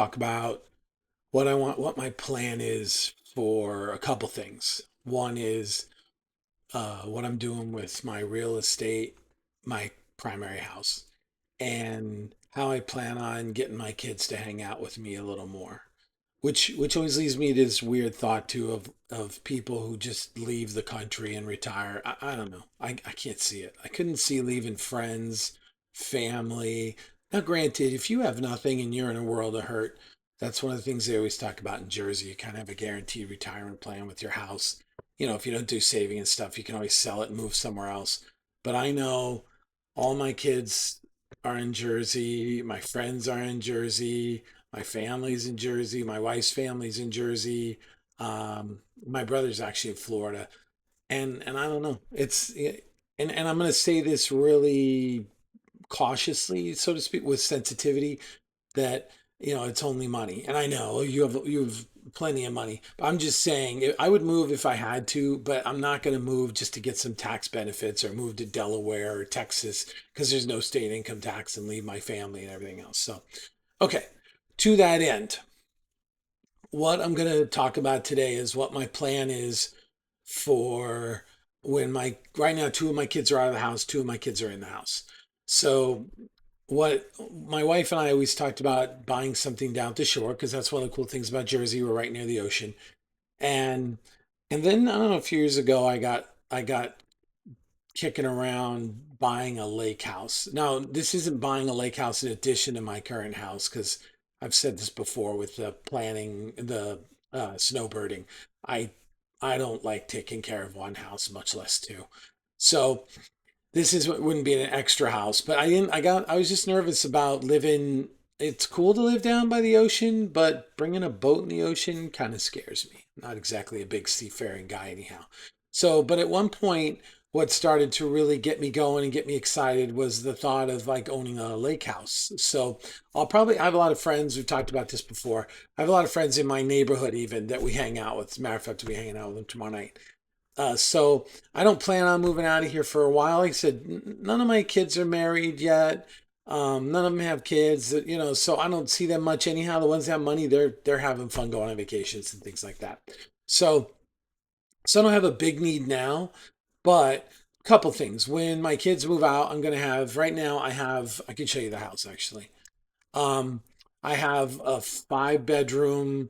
talk about what my plan is for a couple things. One is what I'm doing with my real estate, my primary house, and how I plan on getting my kids to hang out with me a little more. Which always leads me to this weird thought too of people who just leave the country and retire. I don't know. I can't see it. I couldn't see leaving friends, family. Now, granted, if you have nothing and you're in a world of hurt, that's one of the things they always talk about in Jersey. You kind of have a guaranteed retirement plan with your house. If you don't do saving and stuff, you can always sell it and move somewhere else. But I know all my kids are in Jersey. My friends are in Jersey. My family's in Jersey. My wife's family's in Jersey. My brother's actually in Florida, and I don't know. And I'm going to say this really cautiously, so to speak, with sensitivity that it's only money. And I know you have plenty of money. But I'm just saying I would move if I had to, but I'm not going to move just to get some tax benefits or move to Delaware or Texas because there's no state income tax and leave my family and everything else. So, okay. To that end, what I'm going to talk about today is what my plan is for when right now, two of my kids are out of the house, two of my kids are in the house. So what my wife and I always talked about buying something down at the shore because that's one of the cool things about Jersey. We're right near the ocean. And and then I don't know, a few years ago I got kicking around buying a lake house. Now, this isn't buying a lake house in addition to my current house because I've said this before with the planning, the snowbirding. I I don't like taking care of one house, much less two. So this is what wouldn't be an extra house, but I didn't. I was just nervous about living. It's cool to live down by the ocean, but bringing a boat in the ocean kind of scares me. Not exactly a big seafaring guy, anyhow. So, but at one point, what started to really get me going and get me excited was the thought of like owning a lake house. So, I have a lot of friends. We've talked about this before. I have a lot of friends in my neighborhood, even that we hang out with. As a matter of fact, we'll be hanging out with them tomorrow night. So I don't plan on moving out of here for a while. Like I said, none of my kids are married yet. None of them have kids, so I don't see them much anyhow. The ones that have money, they're having fun going on vacations and things like that. So so I don't have a big need now, but a couple things. When my kids move out, I'm gonna have right now I can show you the house actually. Um, I have a 5 bedroom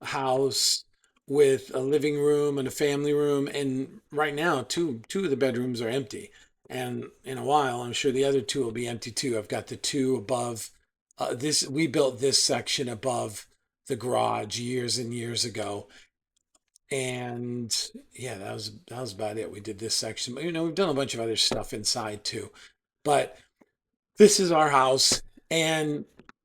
house with a living room and a family room, and right now two of the bedrooms are empty. And in a while, I'm sure the other two will be empty too. I've got the two above. This we built this section above the garage years and years ago, and yeah, that was about it. We did this section, but we've done a bunch of other stuff inside too. But this is our house, and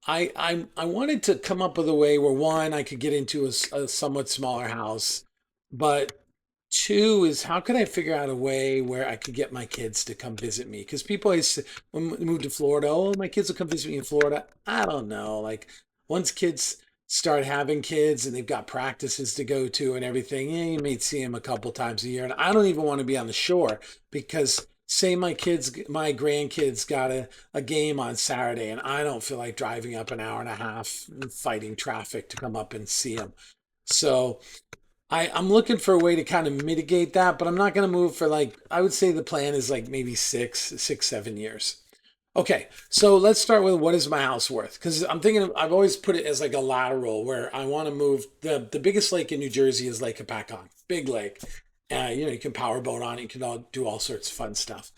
I wanted to come up with a way where one I could get into a somewhat smaller house, but two is how could I figure out a way where I could get my kids to come visit me? Because people always say, when we moved to Florida, oh, my kids will come visit me in Florida. I don't know. Like once kids start having kids and they've got practices to go to and everything, yeah, you may see them a couple times a year. And I don't even want to be on the shore because say my grandkids got a game on Saturday and I don't feel like driving up an hour and a half fighting traffic to come up and see them. So I'm looking for a way to kind of mitigate that, but I'm not going to move for like, I would say the plan is like maybe 7 years. Okay, so let's start with what is my house worth? Because I'm thinking I've always put it as like a lateral where I want to move. The biggest lake in New Jersey is Lake Hopatcong, big lake. You can power boat on it, you can do all sorts of fun stuff.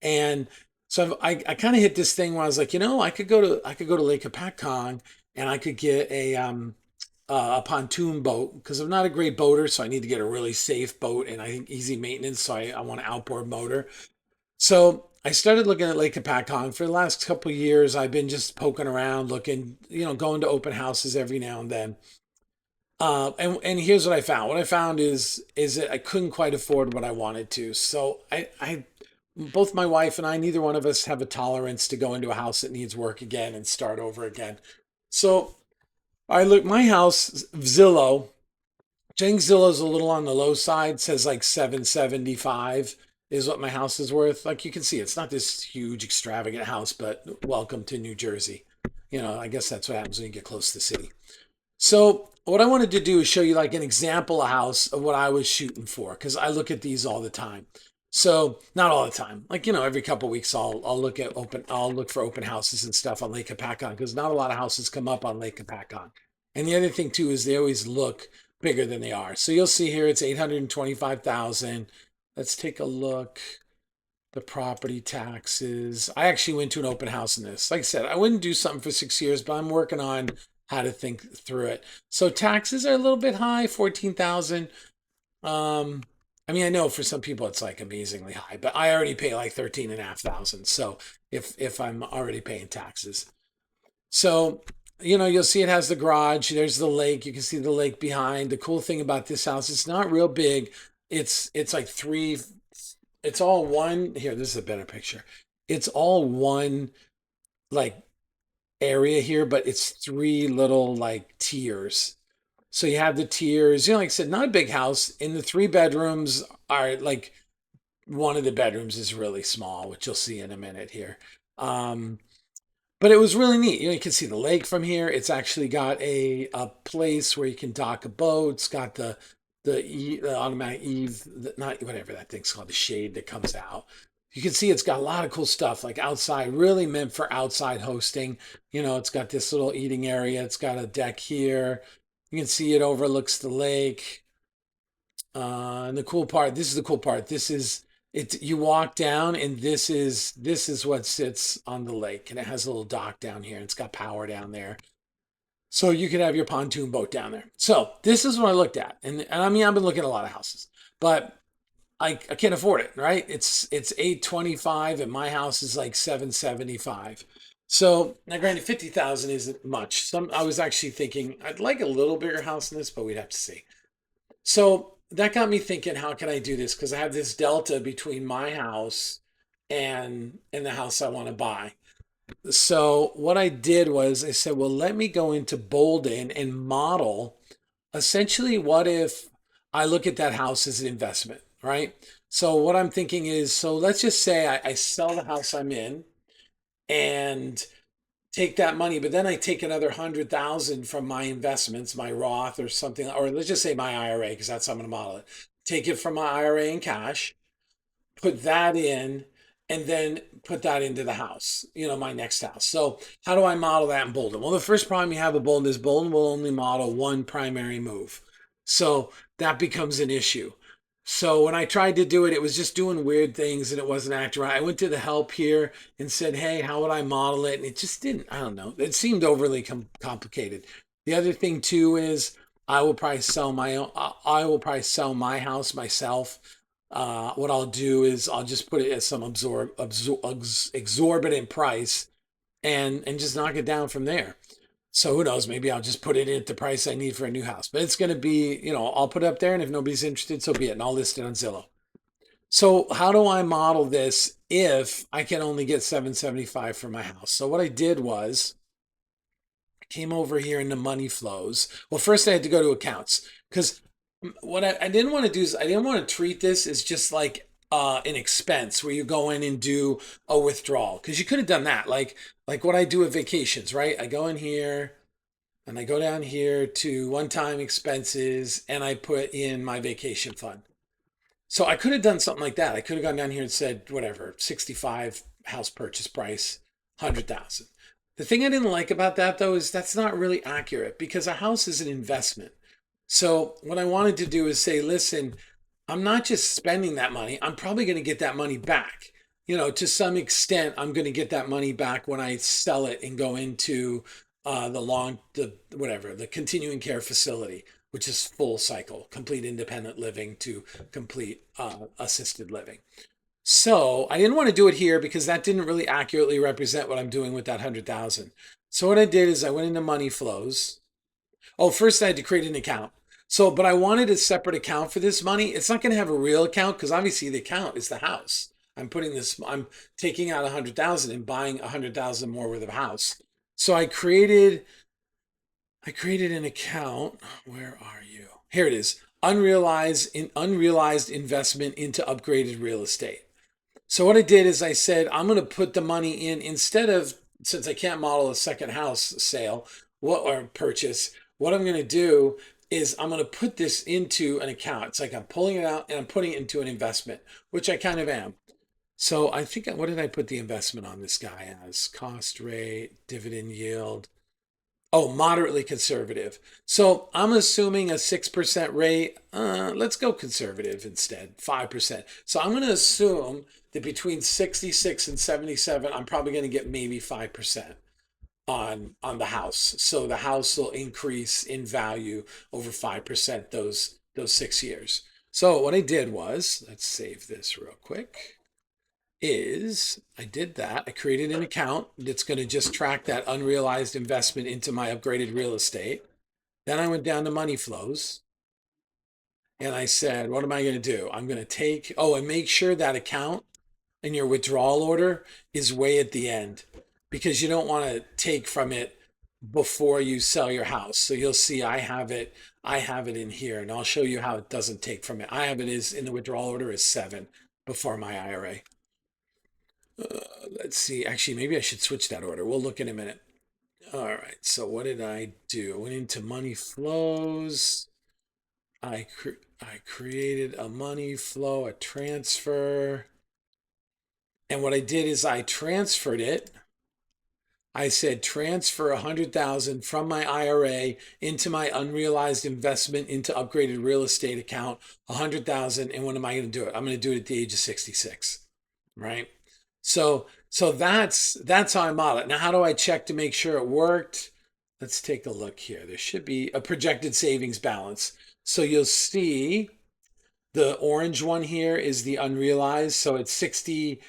And so I kind of hit this thing where I was like, I could go to Lake Hopatcong and I could get a pontoon boat because I'm not a great boater, so I need to get a really safe boat and I think easy maintenance. So I want an outboard motor. So I started looking at Lake Hopatcong for the last couple of years. I've been just poking around, looking, going to open houses every now and then. And here's what I found. What I found is that I couldn't quite afford what I wanted to. So I both my wife and I, neither one of us have a tolerance to go into a house that needs work again and start over again. So I look my house Zillow. Jang Zillow's a little on the low side. Says like 775 is what my house is worth. Like you can see, it's not this huge extravagant house, but welcome to New Jersey. I guess that's what happens when you get close to the city. So what I wanted to do is show you like an example of house of what I was shooting for, because I look at these all the time. So not all the time, like every couple of weeks I'll look for open houses and stuff on Lake Hopatcong, because not a lot of houses come up on Lake Hopatcong. And the other thing too is they always look bigger than they are. So you'll see here it's 825,000. Let's take a look. The property taxes. I actually went to an open house in this. Like I said, I wouldn't do something for 6 years, but I'm working on how to think through it. So taxes are a little bit high, 14,000. Um, I mean, I know for some people it's like amazingly high, but I already pay like 13,500. So if I'm already paying taxes. So, you'll see it has the garage. There's the lake. You can see the lake behind. The cool thing about this house, it's not real big. It's like it's all one. Here, this is a better picture. It's all one like area here, but it's three little like tiers. So you have the tiers, like I said, not a big house. And the three bedrooms are like one of the bedrooms is really small, which you'll see in a minute here. Um, but it was really neat. You can see the lake from here. It's actually got a place where you can dock a boat. It's got the automatic eave, not whatever that thing's called, the shade that comes out. You can see it's got a lot of cool stuff like outside, really meant for outside hosting. It's got this little eating area. It's got a deck here. You can see it overlooks the lake. And the cool part, this is the cool part. This is it. You walk down, and this is what sits on the lake, and it has a little dock down here. And it's got power down there, so you could have your pontoon boat down there. So this is what I looked at, and I mean I've been looking at a lot of houses, but I can't afford it, right? It's 825, and my house is like 775. So now, granted, 50,000 isn't much. I was actually thinking I'd like a little bigger house than this, but we'd have to see. So that got me thinking, how can I do this? Because I have this delta between my house and the house I want to buy. So what I did was I said, well, let me go into Boldin and model essentially what if I look at that house as an investment, right? So what I'm thinking is, so let's just say I sell the house I'm in and take that money, but then I take another 100,000 from my investments, my Roth or something, or let's just say my IRA, because that's how I'm going to model it. Take it from my IRA in cash, put that in, and then put that into the house, my next house. So how do I model that in Boldin? Well, the first problem you have with Boldin is Boldin will only model one primary move. So that becomes an issue. So when I tried to do it, it was just doing weird things and it wasn't acting right. I went to the help here and said, hey, how would I model it? And it just didn't, I don't know. It seemed overly complicated. The other thing too is I will probably sell my house myself. What I'll do is I'll just put it at some exorbitant price and just knock it down from there. So who knows? Maybe I'll just put it at the price I need for a new house. But it's going to be, I'll put it up there, and if nobody's interested, so be it. And I'll list it on Zillow. So how do I model this if I can only get 775 for my house? So what I did was I came over here into money flows. Well, first I had to go to accounts, because what I didn't want to do is I didn't want to treat this as just like an expense where you go in and do a withdrawal, because you could have done that like what I do at vacations, right? I go in here and I go down here to one-time expenses and I put in my vacation fund. So I could have done something like that. I could have gone down here and said whatever, 65 house purchase price, 100,000. The thing I didn't like about that though is that's not really accurate, because a house is an investment. So what I wanted to do is say, listen, I'm not just spending that money. I'm probably going to get that money back. To some extent, I'm going to get that money back when I sell it and go into the continuing care facility, which is full cycle, complete independent living to complete assisted living. So I didn't want to do it here because that didn't really accurately represent what I'm doing with that 100,000. So what I did is I went into money flows. Oh, first I had to create an account. So, but I wanted a separate account for this money. It's not going to have a real account because obviously the account is the house. I'm taking out 100,000 and buying 100,000 more worth of a house. So I created an account. Where are you? Here it is. Unrealized investment into upgraded real estate. So what I did is I said, I'm going to put the money in instead of since I can't model a second house sale, what or purchase, what I'm going to do is I'm going to put this into an account. It's like I'm pulling it out and I'm putting it into an investment, which I kind of am. So I think, what did I put the investment on this guy as? Cost rate, dividend yield. Oh, moderately conservative. So I'm assuming a 6% rate. Let's go conservative instead, 5%. So I'm going to assume that between 66 and 77, I'm probably going to get maybe 5% on the house. So the house will increase in value over 5% those 6 years. So what I did was, let's save this real quick, is I did that. I created an account that's going to just track that unrealized investment into my upgraded real estate. Then I went down to money flows and I said, what am I going to do? I'm going to take, oh, and make sure that account and your withdrawal order is way at the end because you don't want to take from it before you sell your house. So you'll see I have it in here and I'll show you how it doesn't take from it. I have it is in the withdrawal order is 7 before my IRA. Let's see. Actually, maybe I should switch that order. We'll look in a minute. All right. So what did I do? I went into money flows. I created a money flow, a transfer. And what I did is I transferred it. I said transfer 100,000 from my IRA into my unrealized investment into upgraded real estate account, 100,000. And when am I going to do it? I'm going to do it at the age of 66, right? So that's how I model it. Now, how do I check to make sure it worked? Let's take a look here. There should be a projected savings balance. So you'll see the orange one here is the unrealized. So it's 60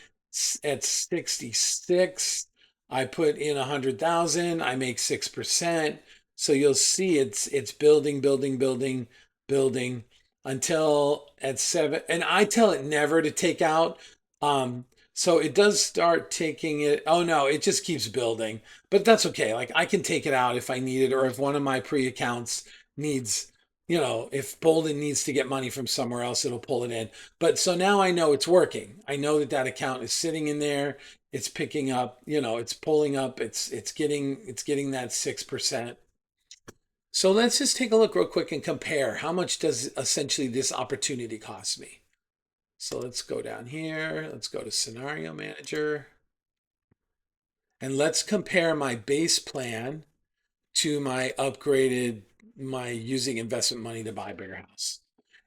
at 66. I put in 100,000. I make 6%. So you'll see it's building, building, building, building until at 7. And I tell it never to take out. So it does start taking it. Oh no, it just keeps building, but that's okay. Like I can take it out if I need it, or if one of my pre-accounts needs, if Boldin needs to get money from somewhere else, it'll pull it in. But so now I know it's working. I know that that account is sitting in there. It's picking up, it's pulling up. It's getting that 6%. So let's just take a look real quick and compare how much does essentially this opportunity cost me. So let's go down here. Let's go to Scenario Manager. And let's compare my base plan to my upgraded, my using investment money to buy a bigger house.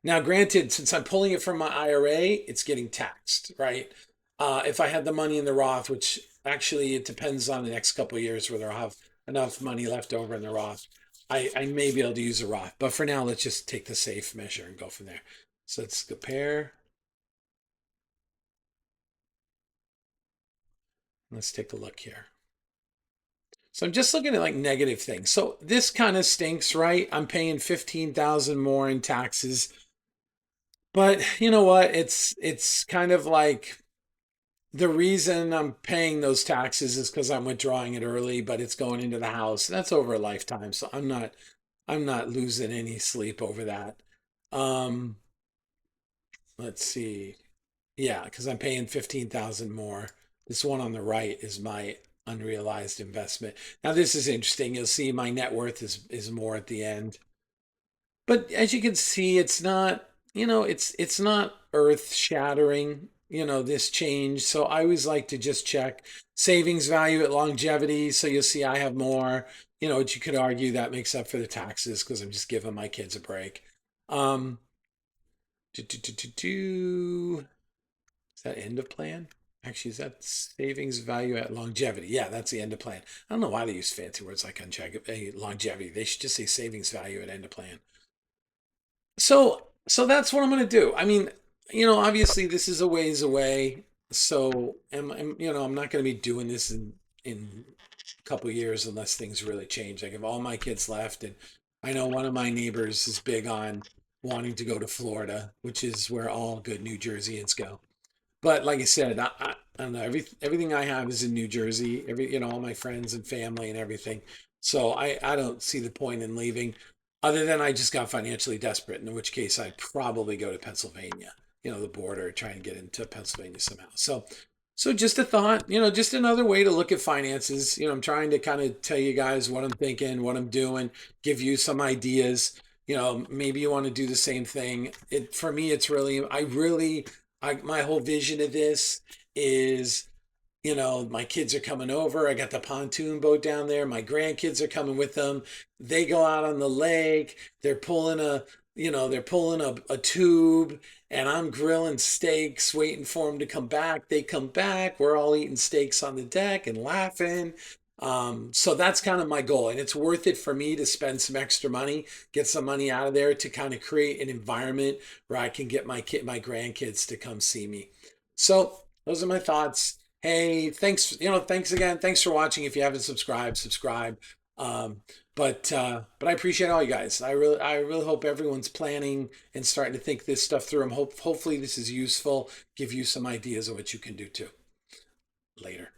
Now, granted, since I'm pulling it from my IRA, it's getting taxed, right? If I had the money in the Roth, which actually it depends on the next couple of years whether I'll have enough money left over in the Roth, I may be able to use a Roth. But for now, let's just take the safe measure and go from there. So let's compare. Let's take a look here. So I'm just looking at like negative things. So this kind of stinks, right? I'm paying 15,000 more in taxes. But you know what? It's kind of like the reason I'm paying those taxes is because I'm withdrawing it early, but it's going into the house. That's over a lifetime. So I'm not losing any sleep over that. Um, let's see. Yeah, because I'm paying 15,000 more. This one on the right is my unrealized investment. Now this is interesting. You'll see my net worth is more at the end. But as you can see, it's not, it's not earth shattering, this change. So I always like to just check savings value at longevity. So you'll see I have more, which you could argue that makes up for the taxes because I'm just giving my kids a break. Um, do, do, do, do, do. Is that end of plan? Actually, is that savings value at longevity? Yeah, that's the end of plan. I don't know why they use fancy words like longevity. They should just say savings value at end of plan. So that's what I'm going to do. I mean, obviously this is a ways away. So I'm not going to be doing this in a couple of years unless things really change. I have all my kids left, and I know one of my neighbors is big on wanting to go to Florida, which is where all good New Jerseyans go. But like I said, I don't know. Everything I have is in New Jersey. All my friends and family and everything. So I don't see the point in leaving, other than I just got financially desperate. In which case, I'd probably go to Pennsylvania. The border, try and get into Pennsylvania somehow. So So just a thought, just another way to look at finances. I'm trying to kind of tell you guys what I'm thinking, what I'm doing, give you some ideas. Maybe you want to do the same thing. For me, it's really, my whole vision of this is, my kids are coming over. I got the pontoon boat down there. My grandkids are coming with them. They go out on the lake. They're pulling a tube, and I'm grilling steaks, waiting for them to come back. They come back. We're all eating steaks on the deck and laughing. So that's kind of my goal, and it's worth it for me to spend some extra money, get some money out of there to kind of create an environment where I can get my grandkids to come see me. So those are my thoughts. Hey, thanks again. Thanks for watching. If you haven't subscribed, subscribe. Um, but I appreciate all you guys. I really hope everyone's planning and starting to think this stuff through. Hopefully this is useful. Give you some ideas of what you can do too. Later.